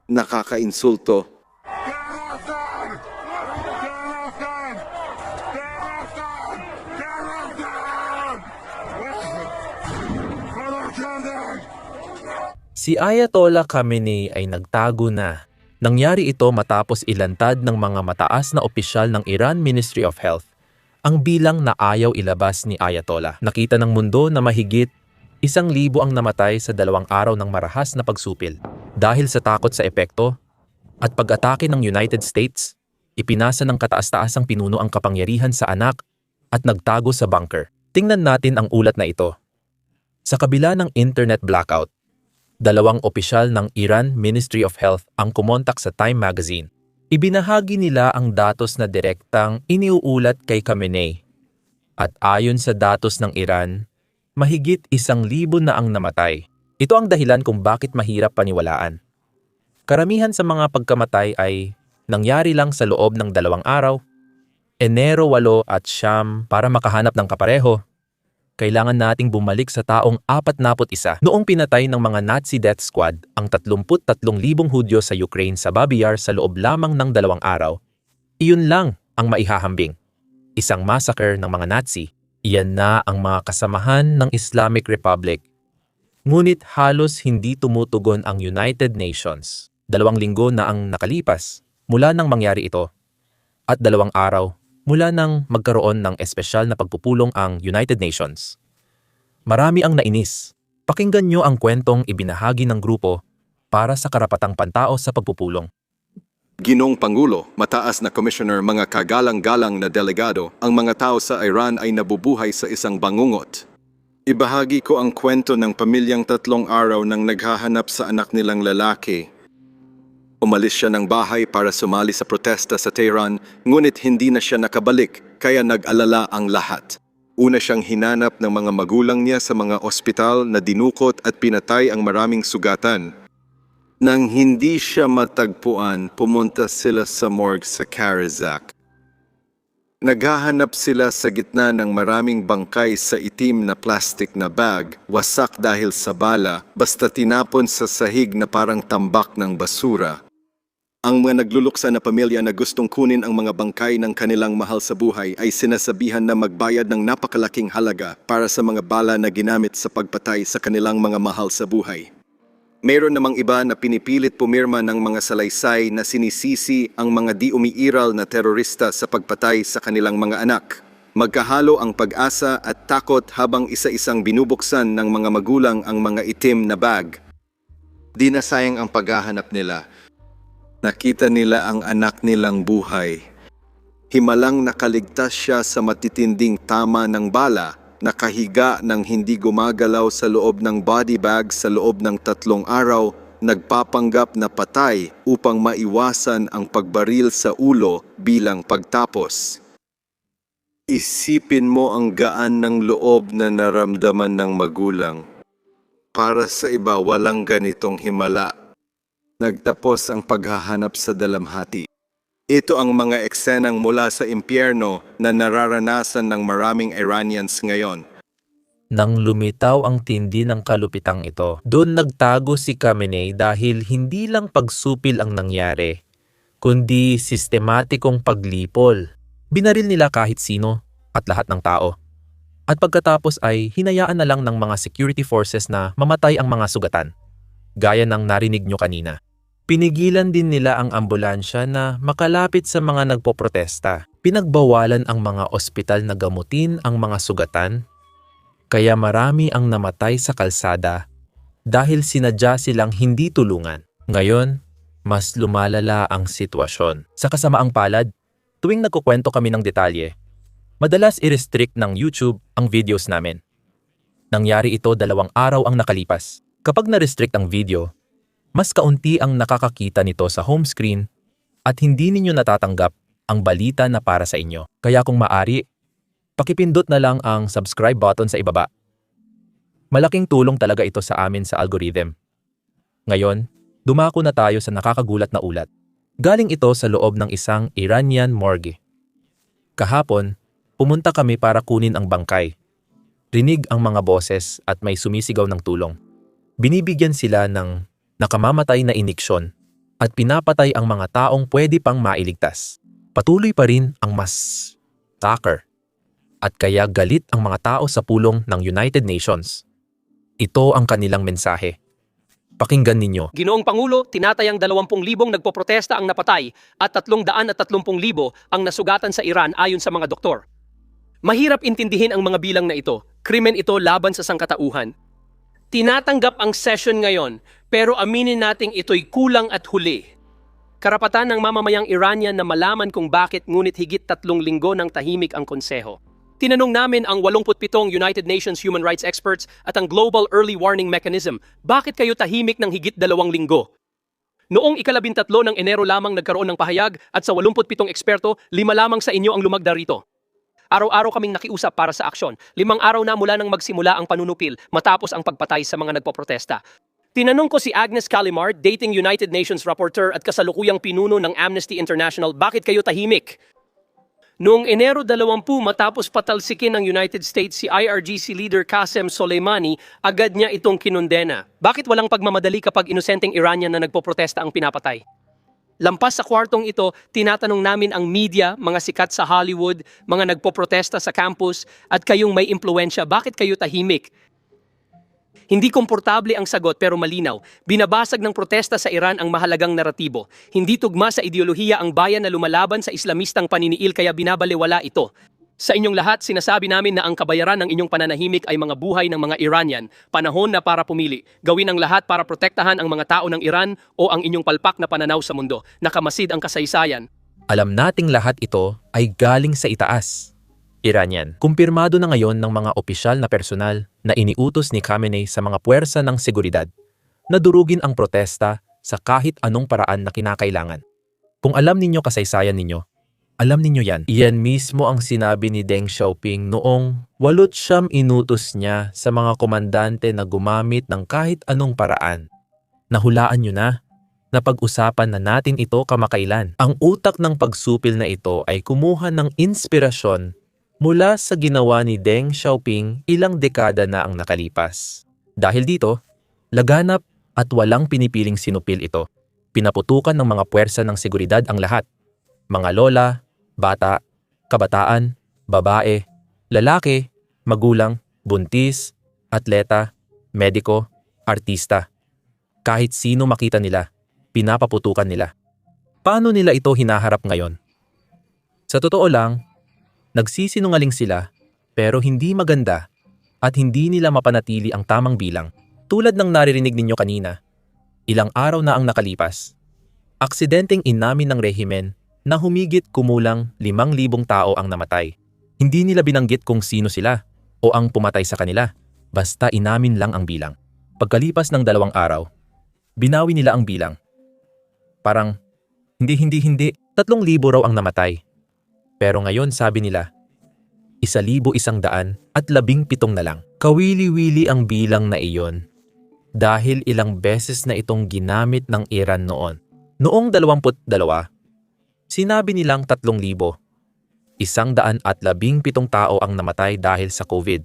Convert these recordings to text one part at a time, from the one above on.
Nakakainsulto. Si Ayatollah Khamenei ay nagtago na. Nangyari ito matapos ilantad ng mga mataas na opisyal ng Iran Ministry of Health ang bilang na ayaw ilabas ni Ayatollah. Nakita ng mundo na mahigit 1,000 ang namatay sa 2 araw ng marahas na pagsupil. Dahil sa takot sa epekto at pag-atake ng United States, ipinasa ng kataas-taasang pinuno ang kapangyarihan sa anak at nagtago sa bunker. Tingnan natin ang ulat na ito. Sa kabila ng internet blackout, 2 opisyal ng Iran Ministry of Health ang kumontak sa Time Magazine. Ibinahagi nila ang datos na direktang iniuulat kay Khamenei. At ayon sa datos ng Iran, mahigit 1,000 na ang namatay. Ito ang dahilan kung bakit mahirap paniwalaan. Karamihan sa mga pagkamatay ay nangyari lang sa loob ng 2 araw, Enero 8 at Siyam para makahanap ng kapareho. Kailangan nating bumalik sa taong 41 noong pinatay ng mga Nazi death squad ang 33,000 Hudyo sa Ukraine sa Babi Yar sa loob lamang ng 2 araw. Iyon lang ang maihahambing. Isang massacre ng mga Nazi. Iyan na ang mga kasamahan ng Islamic Republic. Ngunit halos hindi tumutugon ang United Nations. 2 linggo na ang nakalipas mula nang mangyari ito. At 2 araw mula nang magkaroon ng espesyal na pagpupulong ang United Nations. Marami ang nainis. Pakinggan nyo ang kwentong ibinahagi ng grupo para sa karapatang pantao sa pagpupulong. Ginong Pangulo, mataas na commissioner, mga kagalang-galang na delegado, ang mga tao sa Iran ay nabubuhay sa isang bangungot. Ibahagi ko ang kwento ng pamilyang 3 araw nang naghahanap sa anak nilang lalaki. Umalis siya ng bahay para sumali sa protesta sa Tehran, ngunit hindi na siya nakabalik, kaya nag-alala ang lahat. Una siyang hinanap ng mga magulang niya sa mga ospital na dinukot at pinatay ang maraming sugatan. Nang hindi siya matagpuan, pumunta sila sa morgue sa Karzak. Naghahanap sila sa gitna ng maraming bangkay sa itim na plastic na bag, wasak dahil sa bala, basta tinapon sa sahig na parang tambak ng basura. Ang mga nagluluksa na pamilya na gustong kunin ang mga bangkay ng kanilang mahal sa buhay ay sinasabihan na magbayad ng napakalaking halaga para sa mga bala na ginamit sa pagpatay sa kanilang mga mahal sa buhay. Mayroon namang iba na pinipilit pumirma ng mga salaysay na sinisisi ang mga di umiiral na terorista sa pagpatay sa kanilang mga anak. Magkahalo ang pag-asa at takot habang isa-isang binubuksan ng mga magulang ang mga itim na bag. Di na sayang ang paghahanap nila. Nakita nila ang anak nilang buhay. Himalang nakaligtas siya sa matitinding tama ng bala, nakahiga ng hindi gumagalaw sa loob ng body bag sa loob ng 3 araw, nagpapanggap na patay upang maiwasan ang pagbaril sa ulo bilang pagtapos. Isipin mo ang gaan ng loob na naramdaman ng magulang. Para sa iba, walang ganitong himala. Nagtapos ang paghahanap sa dalamhati. Ito ang mga eksenang mula sa impyerno na nararanasan ng maraming Iranians ngayon. Nang lumitaw ang tindi ng kalupitang ito, doon nagtago si Khamenei dahil hindi lang pagsupil ang nangyari, kundi sistematikong paglipol. Binaril nila kahit sino at lahat ng tao. At pagkatapos ay hinayaan na lang ng mga security forces na mamatay ang mga sugatan. Gaya ng narinig nyo kanina. Pinigilan din nila ang ambulansya na makalapit sa mga nagpoprotesta. Pinagbawalan ang mga ospital na gamutin ang mga sugatan. Kaya marami ang namatay sa kalsada dahil sinadya silang hindi tulungan. Ngayon, mas lumalala ang sitwasyon. Sa kasamaang palad, tuwing nagkukwento kami ng detalye, madalas i-restrict ng YouTube ang videos namin. Nangyari ito 2 araw ang nakalipas. Kapag na-restrict ang video, mas kaunti ang nakakakita nito sa home screen at hindi ninyo natatanggap ang balita na para sa inyo. Kaya kung maari, pakipindot na lang ang subscribe button sa ibaba. Malaking tulong talaga ito sa amin sa algorithm. Ngayon, dumako na tayo sa nakakagulat na ulat. Galing ito sa loob ng isang Iranian morgue. Kahapon, pumunta kami para kunin ang bangkay. Rinig ang mga boses at may sumisigaw ng tulong. Binibigyan sila ng nakamamatay na iniksyon at pinapatay ang mga taong pwede pang mailigtas. Patuloy pa rin ang massacre at kaya galit ang mga tao sa pulong ng United Nations. Ito ang kanilang mensahe. Pakinggan ninyo. Ginoong Pangulo, tinatayang 20,000 nagpoprotesta ang napatay at 330,000 ang nasugatan sa Iran ayon sa mga doktor. Mahirap intindihin ang mga bilang na ito. Krimen ito laban sa sangkatauhan. Tinatanggap ang session ngayon, pero aminin nating ito'y kulang at huli. Karapatan ng mamamayang Iranian na malaman kung bakit ngunit higit 3 linggo ng tahimik ang konseho. Tinanong namin ang 87 United Nations Human Rights experts at ang Global Early Warning Mechanism, bakit kayo tahimik ng higit 2 linggo? Noong ika-13 ng Enero lamang nagkaroon ng pahayag at sa 87 eksperto, 5 lamang sa inyo ang lumagda rito. Araw-araw kaming nakiusap para sa aksyon. 5 araw na mula nang magsimula ang panunupil matapos ang pagpatay sa mga nagpoprotesta. Tinanong ko si Agnes Calimard, dating United Nations Rapporteur at kasalukuyang pinuno ng Amnesty International, bakit kayo tahimik? Noong Enero 20 matapos patalsikin ng United States si IRGC leader Qasem Soleimani, agad niya itong kinondena. Bakit walang pagmamadali kapag inosenteng Iranian na nagpoprotesta ang pinapatay? Lampas sa kwartong ito, tinatanong namin ang media, mga sikat sa Hollywood, mga nagpoprotesta sa campus, at kayong may impluensya, bakit kayo tahimik? Hindi komportable ang sagot pero malinaw. Binabasag ng protesta sa Iran ang mahalagang naratibo. Hindi tugma sa ideolohiya ang bayan na lumalaban sa islamistang paniniil kaya binabaliwala ito. Sa inyong lahat, sinasabi namin na ang kabayaran ng inyong pananahimik ay mga buhay ng mga Iranian. Panahon na para pumili. Gawin ang lahat para protektahan ang mga tao ng Iran o ang inyong palpak na pananaw sa mundo. Nakamasid ang kasaysayan. Alam nating lahat ito ay galing sa itaas. Iranian. Kumpirmado na ngayon ng mga opisyal na personal na iniutos ni Khamenei sa mga puwersa ng seguridad na durugin ang protesta sa kahit anong paraan na kinakailangan. Kung alam ninyo kasaysayan ninyo, alam ninyo yan. Iyan mismo ang sinabi ni Deng Xiaoping noong 8 inutos niya sa mga komandante na gumamit ng kahit anong paraan. Nahulaan nyo na. Napag-usapan na natin ito kamakailan. Ang utak ng pagsupil na ito ay kumuha ng inspirasyon mula sa ginawa ni Deng Xiaoping ilang dekada na ang nakalipas. Dahil dito, laganap at walang pinipiling sinupil ito. Pinaputukan ng mga puwersa ng seguridad ang lahat. Mga lola, bata, kabataan, babae, lalaki, magulang, buntis, atleta, mediko, artista. Kahit sino makita nila, pinapaputukan nila. Paano nila ito hinaharap ngayon? Sa totoo lang, nagsisinungaling sila pero hindi maganda at hindi nila mapanatili ang tamang bilang. Tulad ng naririnig ninyo kanina, ilang araw na ang nakalipas. Aksidenteng inamin ng rehimen na humigit kumulang 5,000 tao ang namatay. Hindi nila binanggit kung sino sila o ang pumatay sa kanila, basta inamin lang ang bilang. Pagkalipas ng 2 araw, binawi nila ang bilang. Parang, hindi, 3,000 raw ang namatay. Pero ngayon sabi nila, 1,117 na lang. Kawili-wili ang bilang na iyon dahil ilang beses na itong ginamit ng Iran noon. Noong 22, sinabi nilang 3,000. 117 tao ang namatay dahil sa COVID.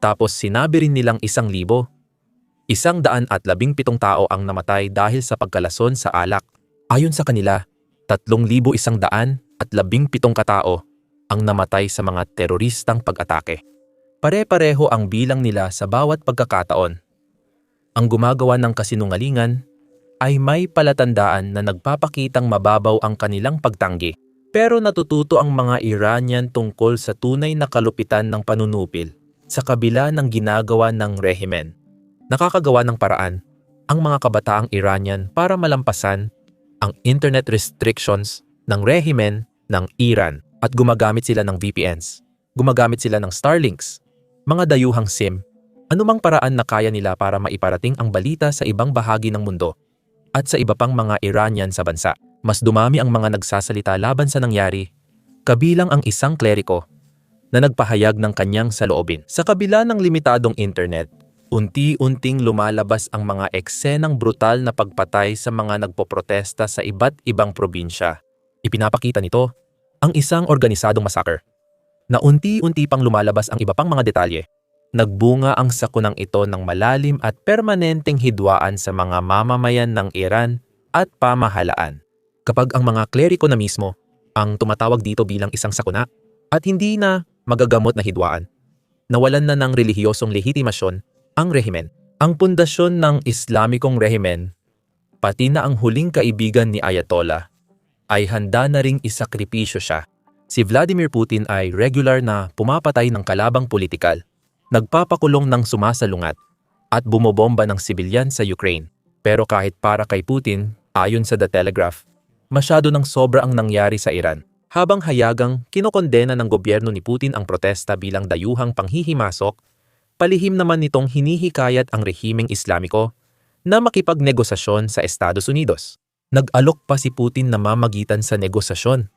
Tapos sinabi rin nilang 1,000. 117 tao ang namatay dahil sa pagkalason sa alak. Ayon sa kanila, 3,117 katao ang namatay sa mga teroristang pag-atake. Pare-pareho ang bilang nila sa bawat pagkakataon. Ang gumagawa ng kasinungalingan ay may palatandaan na nagpapakitang mababaw ang kanilang pagtanggi. Pero natututo ang mga Iranian tungkol sa tunay na kalupitan ng panunupil sa kabila ng ginagawa ng rehimen. Nakakagawa ng paraan ang mga kabataang Iranian para malampasan ang internet restrictions ng rehimen ng Iran at gumagamit sila ng VPNs, gumagamit sila ng Starlinks, mga dayuhang SIM, anumang paraan na kaya nila para maiparating ang balita sa ibang bahagi ng mundo at sa iba pang mga Iranian sa bansa. Mas dumami ang mga nagsasalita laban sa nangyari, kabilang ang isang kleriko na nagpahayag ng kanyang saloobin. Sa kabila ng limitadong internet, unti-unting lumalabas ang mga eksenang brutal na pagpatay sa mga nagpoprotesta sa iba't ibang probinsya. Ipinapakita nito ang isang organisadong massacre na unti-unti pang lumalabas ang iba pang mga detalye. Nagbunga ang sakunang ito ng malalim at permanenteng hidwaan sa mga mamamayan ng Iran at pamahalaan. Kapag ang mga kleriko na mismo ang tumatawag dito bilang isang sakuna at hindi na magagamot na hidwaan, nawalan na ng relihiyosong legitimasyon ang rehimen. Ang pundasyon ng Islamikong rehimen, pati na ang huling kaibigan ni Ayatollah, ay handa na ring isakripisyo siya. Si Vladimir Putin ay regular na pumapatay ng kalabang politikal, nagpapakulong ng sumasalungat, at bumobomba ng sibilyan sa Ukraine. Pero kahit para kay Putin, ayon sa The Telegraph, masyado ng sobra ang nangyari sa Iran. Habang hayagang kinokondena ng gobyerno ni Putin ang protesta bilang dayuhang panghihimasok, palihim naman nitong hinihikayat ang rehimeng Islamiko na makipagnegosasyon sa Estados Unidos. Nag-alok pa si Putin na mamagitan sa negosasyon.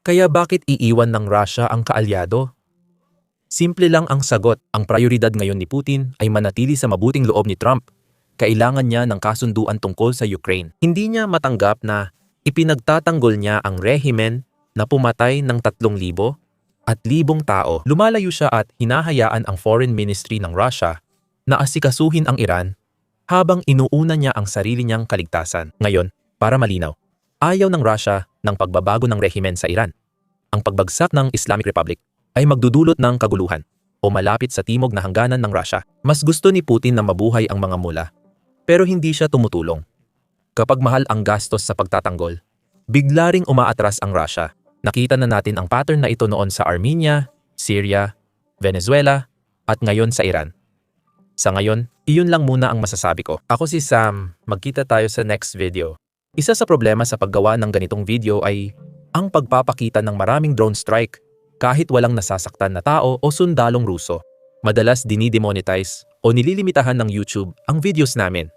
Kaya bakit iiwan ng Russia ang kaalyado? Simple lang ang sagot. Ang prioridad ngayon ni Putin ay manatili sa mabuting loob ni Trump. Kailangan niya ng kasunduan tungkol sa Ukraine. Hindi niya matanggap na ipinagtatanggol niya ang rehimen na pumatay ng 3,000 at 1,000 tao. Lumalayo siya at hinahayaan ang Foreign Ministry ng Russia na asikasuhin ang Iran habang inuuna niya ang sarili niyang kaligtasan. Ngayon, para malinaw, ayaw ng Russia ng pagbabago ng rehimen sa Iran. Ang pagbagsak ng Islamic Republic ay magdudulot ng kaguluhan o malapit sa timog na hangganan ng Russia. Mas gusto ni Putin na mabuhay ang mga mula, pero hindi siya tumutulong. Kapag mahal ang gastos sa pagtatanggol, bigla ring umaatras ang Russia. Nakita na natin ang pattern na ito noon sa Armenia, Syria, Venezuela, at ngayon sa Iran. Sa ngayon, iyon lang muna ang masasabi ko. Ako si Sam, magkita tayo sa next video. Isa sa problema sa paggawa ng ganitong video ay ang pagpapakita ng maraming drone strike kahit walang nasasaktan na tao o sundalong Ruso. Madalas dinidemonetize o nililimitahan ng YouTube ang videos namin.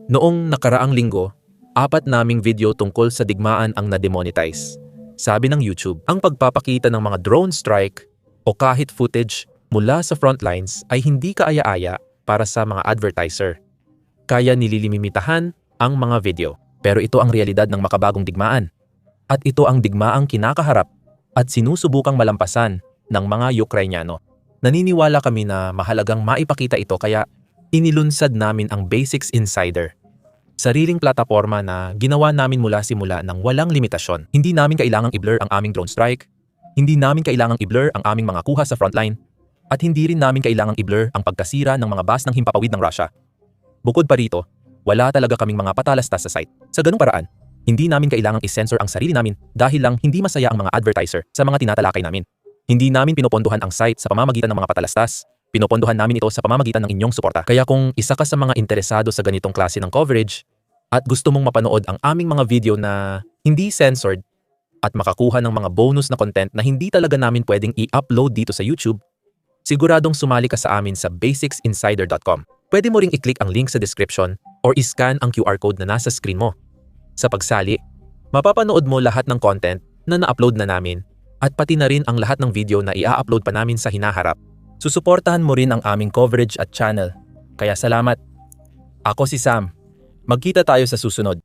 Noong nakaraang linggo, 4 naming video tungkol sa digmaan ang na-demonetize. Sabi ng YouTube, ang pagpapakita ng mga drone strike o kahit footage mula sa frontlines ay hindi kaaya-aya para sa mga advertiser. Kaya nililimitahan ang mga video. Pero ito ang realidad ng makabagong digmaan. At ito ang digmaang kinakaharap at sinusubukang malampasan ng mga Ukrainyano. Naniniwala kami na mahalagang maipakita ito kaya inilunsad namin ang Basics Insider. Sariling plataporma na ginawa namin mula simula ng walang limitasyon. Hindi namin kailangang i-blur ang aming drone strike, hindi namin kailangang i-blur ang aming mga kuha sa frontline, at hindi rin namin kailangang i-blur ang pagkasira ng mga bus ng himpapawid ng Russia. Bukod pa rito, wala talaga kaming mga patalastas sa site. Sa ganung paraan, hindi namin kailangang i-censor ang sarili namin dahil lang hindi masaya ang mga advertiser sa mga tinatalakay namin. Hindi namin pinopondohan ang site sa pamamagitan ng mga patalastas. Pinopondohan namin ito sa pamamagitan ng inyong suporta. Kaya kung isa ka sa mga interesado sa ganitong klase ng coverage at gusto mong mapanood ang aming mga video na hindi censored at makakuha ng mga bonus na content na hindi talaga namin pwedeng i-upload dito sa YouTube, siguradong sumali ka sa amin sa basicsinsider.com. Pwede mo ring i-click ang link sa description or i-scan ang QR code na nasa screen mo. Sa pagsali, mapapanood mo lahat ng content na na-upload na namin at pati na rin ang lahat ng video na i-upload pa namin sa hinaharap. Susuportahan mo rin ang aming coverage at channel. Kaya salamat. Ako si Sam. Magkita tayo sa susunod.